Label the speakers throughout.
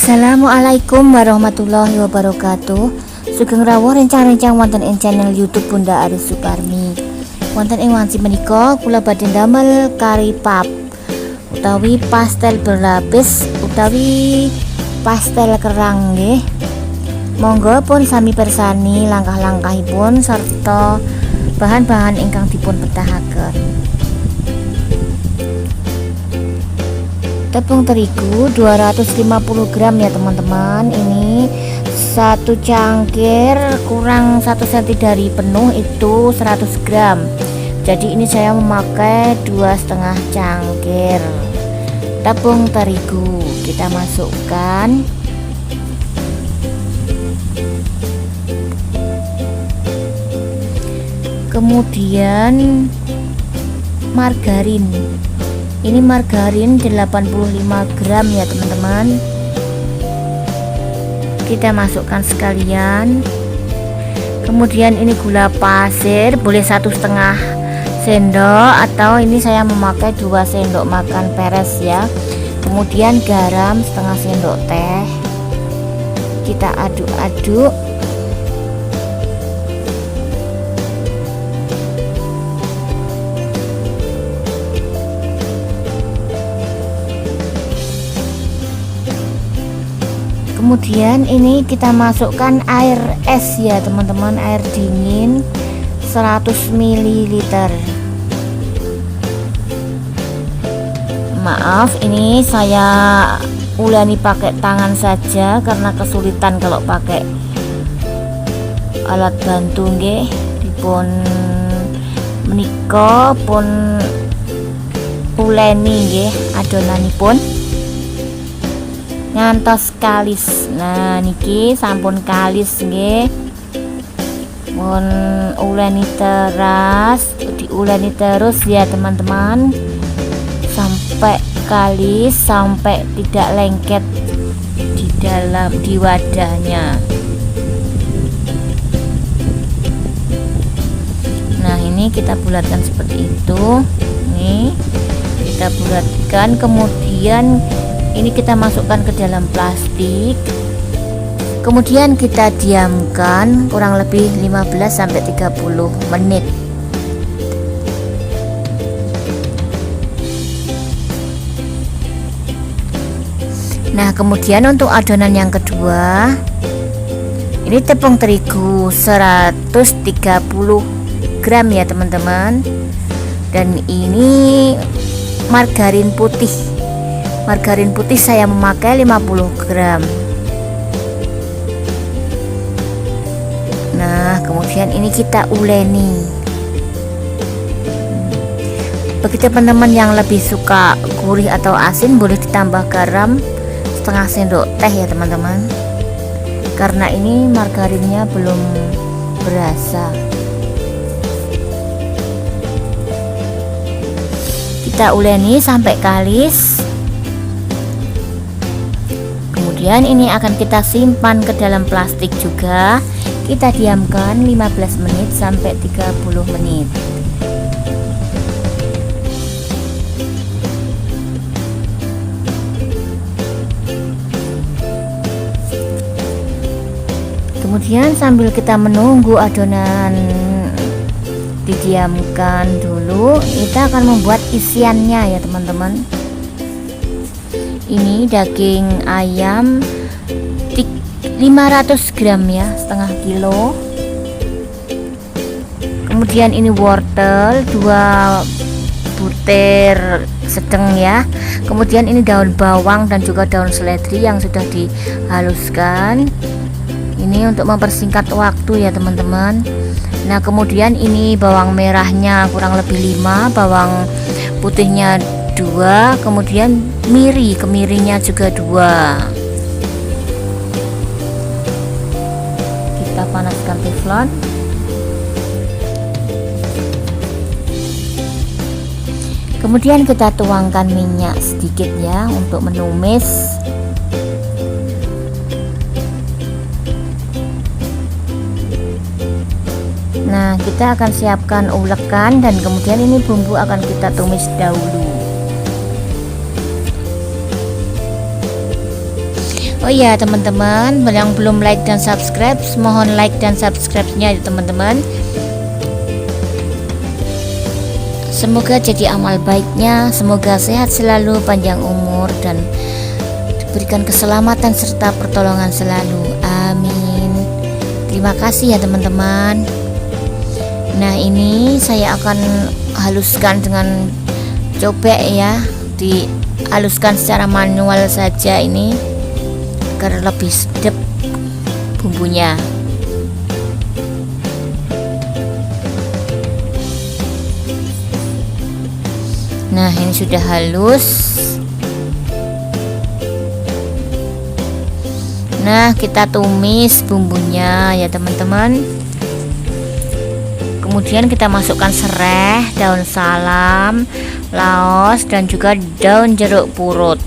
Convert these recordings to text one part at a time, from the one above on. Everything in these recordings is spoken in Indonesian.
Speaker 1: Assalamualaikum warahmatullahi wabarakatuh. Sugeng rawuh rencang-rencang wonten ing channel YouTube Bunda Aris Suparmi. Wonten ing wanci menika kula badhe damel kari pap utawi pastel berlapis utawi pastel kerang nggih. Monggo pun sami persani langkah-langkahipun serta bahan-bahan ingkang dipun betahaken. Tepung terigu 250 gram ya teman-teman. Ini satu cangkir kurang 1 cm dari penuh itu 100 gram. Jadi ini saya memakai 2,5 cangkir tepung terigu. Kita masukkan. Kemudian margarin. Ini margarin 85 gram ya teman-teman. Kita masukkan sekalian. Kemudian ini gula pasir, boleh 1,5 sendok atau ini saya memakai 2 sendok makan peres ya. Kemudian garam setengah sendok teh. Kita aduk-aduk. Kemudian ini kita masukkan air es ya teman-teman, air dingin 100 ml. Maaf, ini saya uleni pakai tangan saja karena kesulitan kalau pakai alat bantu nggih. Dipun menika pun uleni nggih adonanipun ngantos kalis. Nah niki sampun kalis nggih. Mun uleni diuleni terus ya teman-teman sampai kalis, sampai tidak lengket di wadahnya. Nah ini kita bulatkan seperti itu. Nih kita bulatkan, kemudian ini kita masukkan ke dalam plastik. Kemudian kita diamkan kurang lebih 15-30 menit. Nah, kemudian untuk adonan yang kedua, ini tepung terigu 130 gram ya teman-teman. Dan ini margarin putih. Margarin putih saya memakai 50 gram. Nah, kemudian ini kita uleni. Bagi teman-teman yang lebih suka gurih atau asin, boleh ditambah garam setengah sendok teh ya teman-teman. Karena ini margarinnya belum berasa. Kita uleni sampai kalis. Kemudian ini akan kita simpan ke dalam plastik juga. Kita diamkan 15 menit sampai 30 menit. Kemudian sambil kita menunggu adonan didiamkan dulu, kita akan membuat isiannya ya teman-teman. Ini daging ayam 500 gram ya, setengah kilo. Kemudian ini wortel 2 butir sedang ya. Kemudian ini daun bawang dan juga daun seledri yang sudah dihaluskan. Ini untuk mempersingkat waktu ya teman-teman. Nah kemudian ini bawang merahnya kurang lebih 5, bawang putihnya 2, kemudian kemirinya juga 2. Kita panaskan teflon. Kemudian kita tuangkan minyak sedikit ya untuk menumis. Nah kita akan siapkan ulekan dan kemudian ini bumbu akan kita tumis dahulu. Oh iya teman-teman, yang belum like dan subscribe, mohon like dan subscribe-nya ya teman-teman. Semoga jadi amal baiknya, semoga sehat selalu, panjang umur, dan diberikan keselamatan serta pertolongan selalu. Amin. Terima kasih ya teman-teman. Nah, ini saya akan haluskan dengan cobek ya, dihaluskan secara manual saja ini agar lebih sedap bumbunya. Nah, ini sudah halus. Nah, kita tumis bumbunya ya teman-teman. Kemudian kita masukkan serai, daun salam, laos, dan juga daun jeruk purut.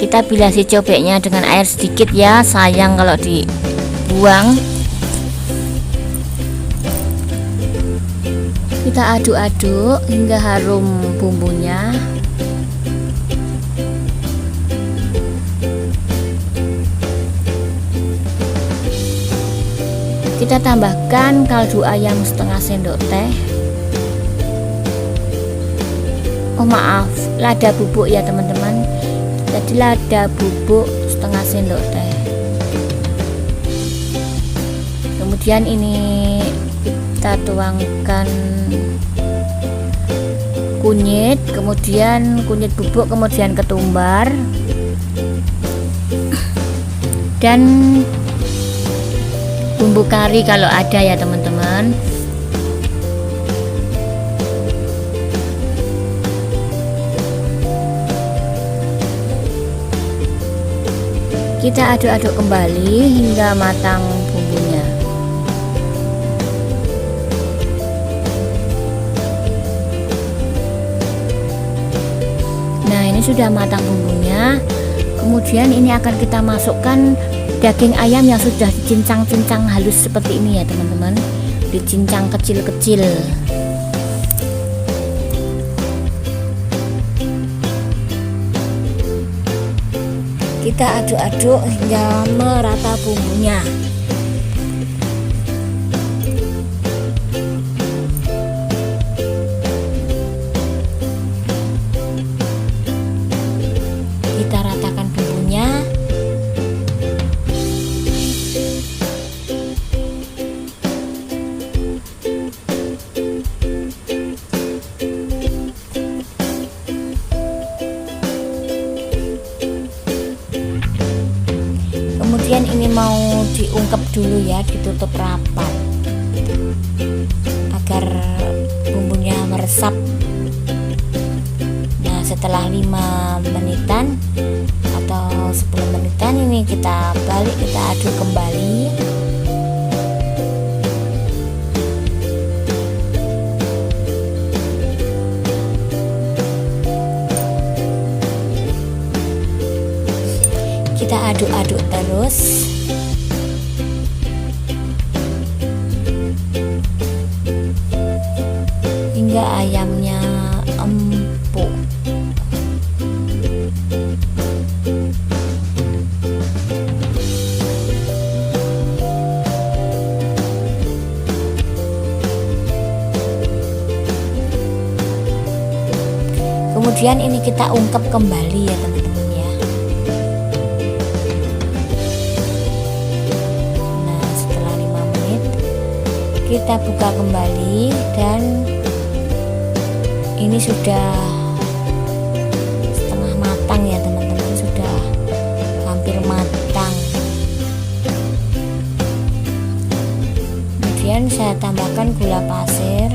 Speaker 1: Kita bilasi cobeknya dengan air sedikit ya, sayang kalau dibuang. Kita aduk-aduk hingga harum bumbunya. Kita tambahkan kaldu ayam setengah sendok teh. Oh maaf, lada bubuk ya teman-teman. Jadi lada bubuk setengah sendok teh. Kemudian ini kita tuangkan kunyit, kemudian kunyit bubuk, kemudian ketumbar, dan bumbu kari kalau ada ya teman-teman. Kita aduk-aduk kembali hingga matang bumbunya. Nah, ini sudah matang bumbunya. Kemudian ini akan kita masukkan daging ayam yang sudah dicincang-cincang halus seperti ini ya teman-teman. Dicincang kecil-kecil. Kita aduk-aduk hingga merata bumbunya. Kita ratakan bumbunya. Kemudian ini mau diungkep dulu ya, ditutup rapat agar bumbunya meresap. Nah, setelah 5 menitan atau 10 menitan ini kita balik, kita aduk kembali. Kita aduk-aduk terus hingga ayamnya empuk. Kemudian ini kita ungkep kembali ya teman-teman ya. Nah, setelah 5 menit kita buka kembali dan ini sudah setengah matang ya teman-teman, sudah hampir matang. Kemudian saya tambahkan gula pasir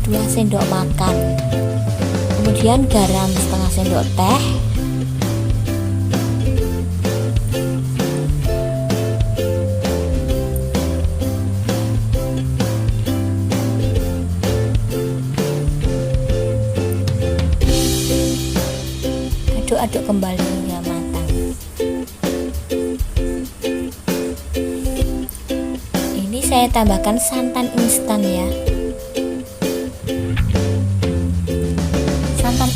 Speaker 1: 2 sendok makan, kemudian garam setengah sendok teh, aduk-aduk kembali hingga matang. Ini saya tambahkan santan instan ya.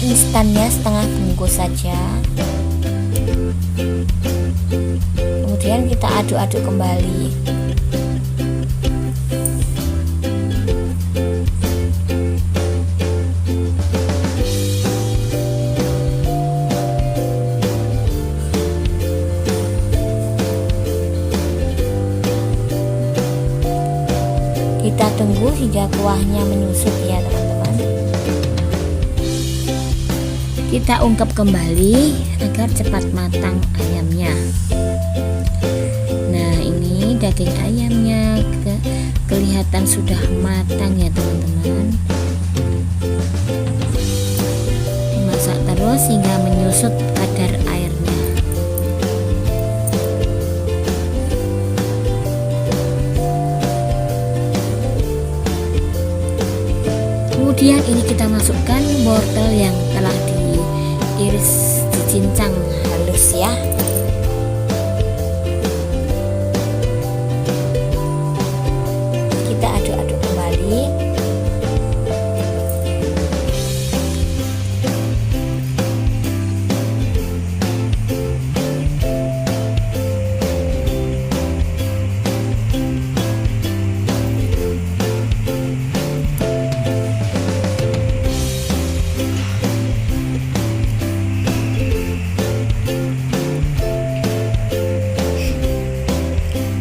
Speaker 1: instannya setengah bungkus saja. Kemudian kita aduk-aduk kembali. Kita tunggu hingga kuahnya menyusut ya teman-teman. Kita ungkep kembali agar cepat matang ayamnya. Nah, ini daging ayamnya kelihatan sudah matang ya teman-teman. Dimasak terus hingga menyusut kadar airnya. Kemudian ini kita masukkan wortel yang telah diiris, dicincang halus ya. Kita aduk-aduk kembali.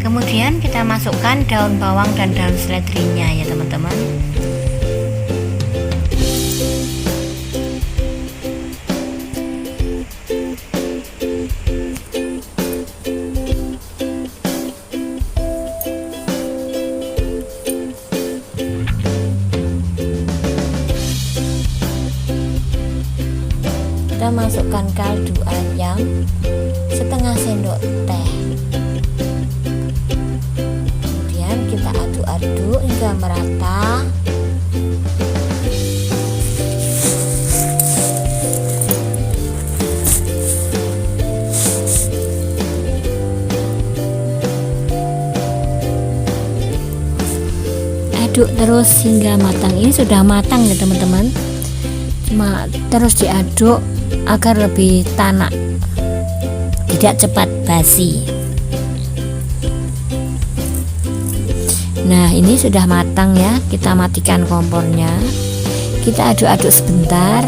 Speaker 1: Kemudian kita masukkan daun bawang dan daun seledrinya ya teman-teman. Kita masukkan kaldu ayam setengah sendok teh. Kita aduk-aduk hingga merata. Aduk terus hingga matang. Ini sudah matang ya teman-teman. Cuma terus diaduk agar lebih tanak, tidak cepat basi. Nah, ini sudah matang ya. Kita matikan kompornya. Kita aduk-aduk sebentar.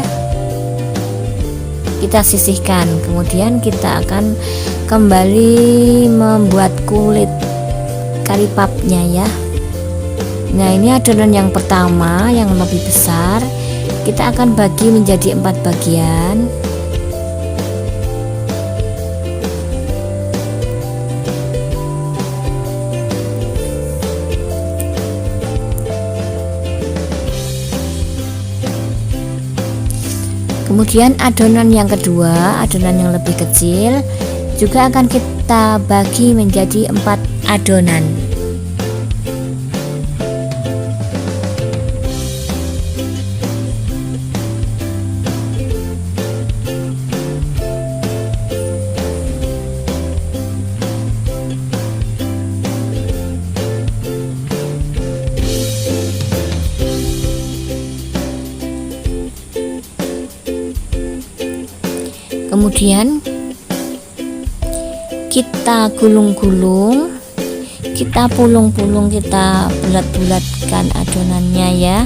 Speaker 1: Kita sisihkan. Kemudian kita akan kembali membuat kulit kari papnya ya. Nah, ini adonan yang pertama yang lebih besar. Kita akan bagi menjadi 4 bagian. Kemudian adonan yang kedua, adonan yang lebih kecil, juga akan kita bagi menjadi 4 adonan. Kemudian kita gulung-gulung, kita pulung-pulung, kita bulat-bulatkan adonannya ya.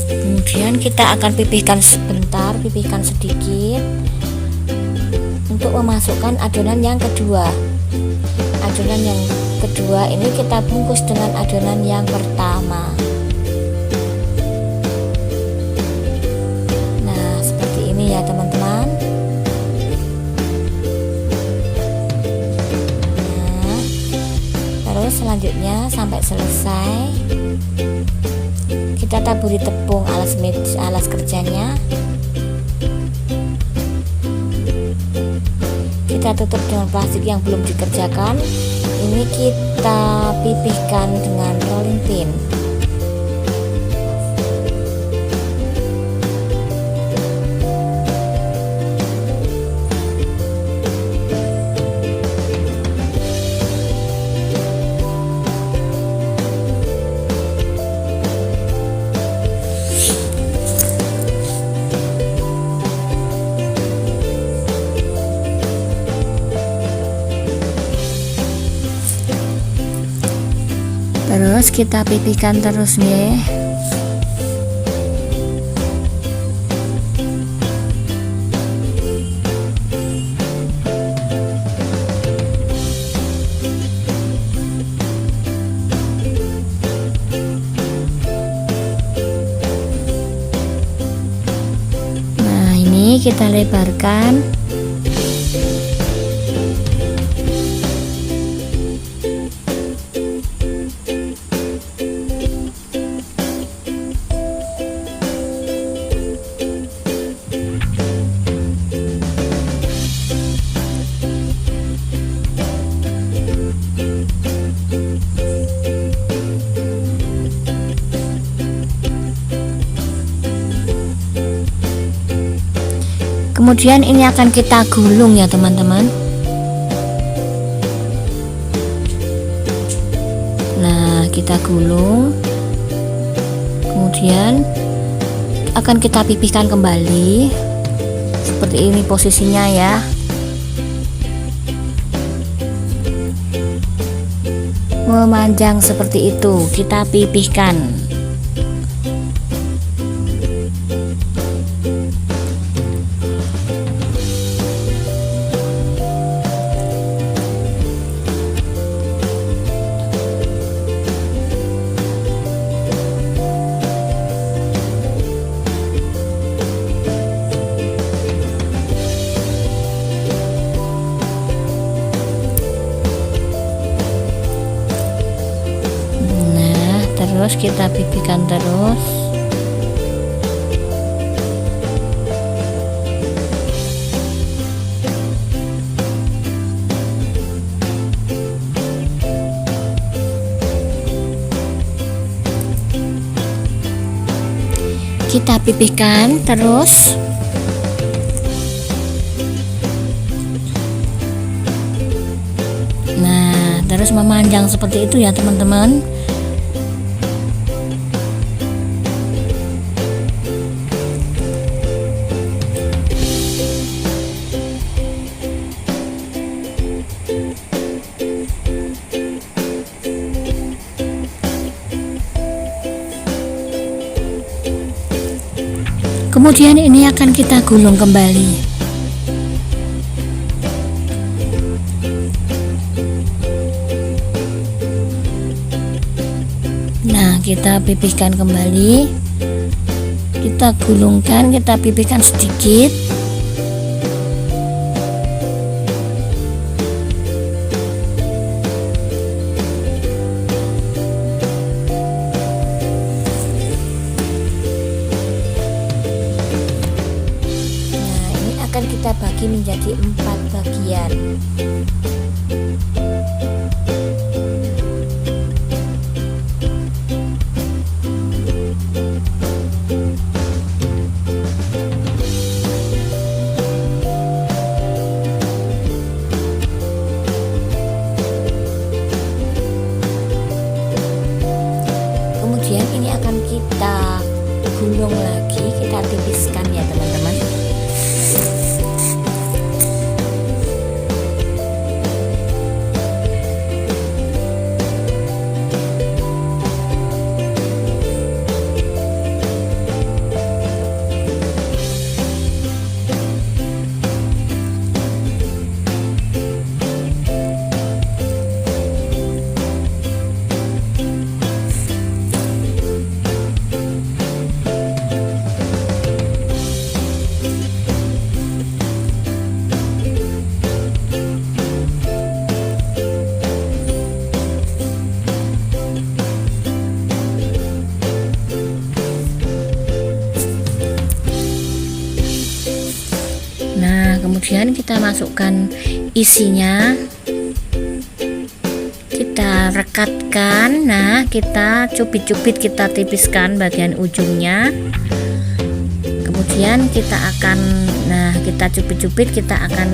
Speaker 1: Kemudian kita akan pipihkan sebentar, pipihkan sedikit untuk memasukkan adonan yang kedua. Adonan yang kedua ini kita bungkus dengan adonan yang pertama. Ya teman-teman. Nah, terus selanjutnya sampai selesai kita taburi tepung alas kerjanya. Kita tutup dengan plastik yang belum dikerjakan. Ini kita pipihkan dengan rolling pin. Terus kita pipihkan terus nih. Nah, ini kita lebarkan. Kemudian ini akan kita gulung ya teman-teman. Nah, kita gulung. Kemudian akan kita pipihkan kembali. Seperti ini posisinya ya. Memanjang seperti itu, kita pipihkan. Terus kita pipihkan terus. Kita pipihkan terus. Nah, terus memanjang seperti itu ya teman-teman. Kemudian ini akan kita gulung kembali. Nah, kita pipihkan kembali. Kita gulungkan, kita pipihkan sedikit. Kita bagi menjadi 4 bagian. Kemudian ini akan kita gulung lagi, kita tipiskan ya teman-teman. Kemudian kita masukkan isinya, kita rekatkan. Nah, kita cubit-cubit, kita tipiskan bagian ujungnya. Kemudian kita akan, kita cubit-cubit, kita akan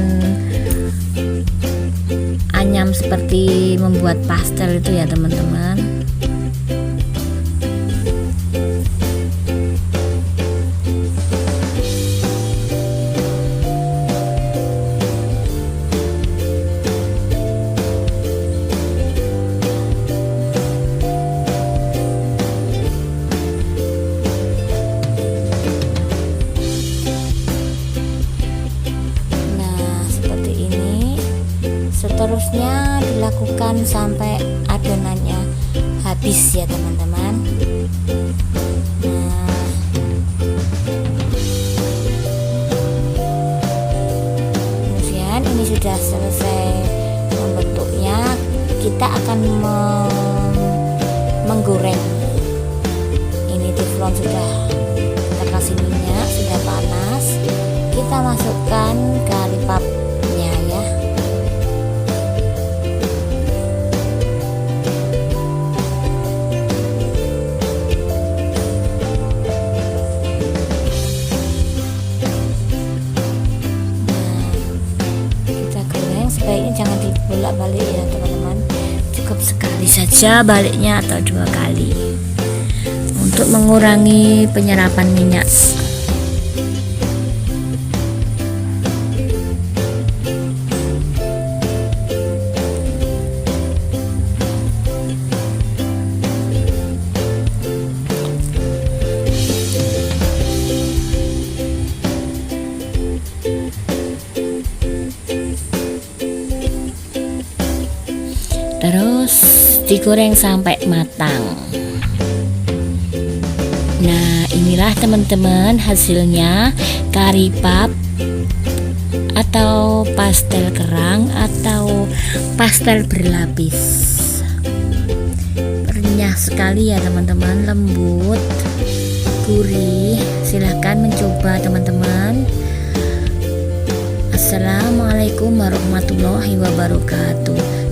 Speaker 1: anyam seperti membuat pastel itu ya teman-teman. lakukan sampai adonannya habis ya teman-teman. Nah, kemudian ini sudah selesai membentuknya, kita akan menggoreng. Ini teflon sudah kita kasih minyak, sudah panas, kita masukkan kari papnya ya. Sebaiknya jangan dibolak-balik ya teman-teman, cukup sekali saja baliknya atau 2 kali untuk mengurangi penyerapan minyak. Terus digoreng sampai matang. Nah, inilah teman-teman hasilnya kari pap atau pastel kerang atau pastel berlapis. Renyah sekali ya teman-teman, lembut, gurih. Silahkan mencoba teman-teman. Assalamualaikum warahmatullahi wabarakatuh.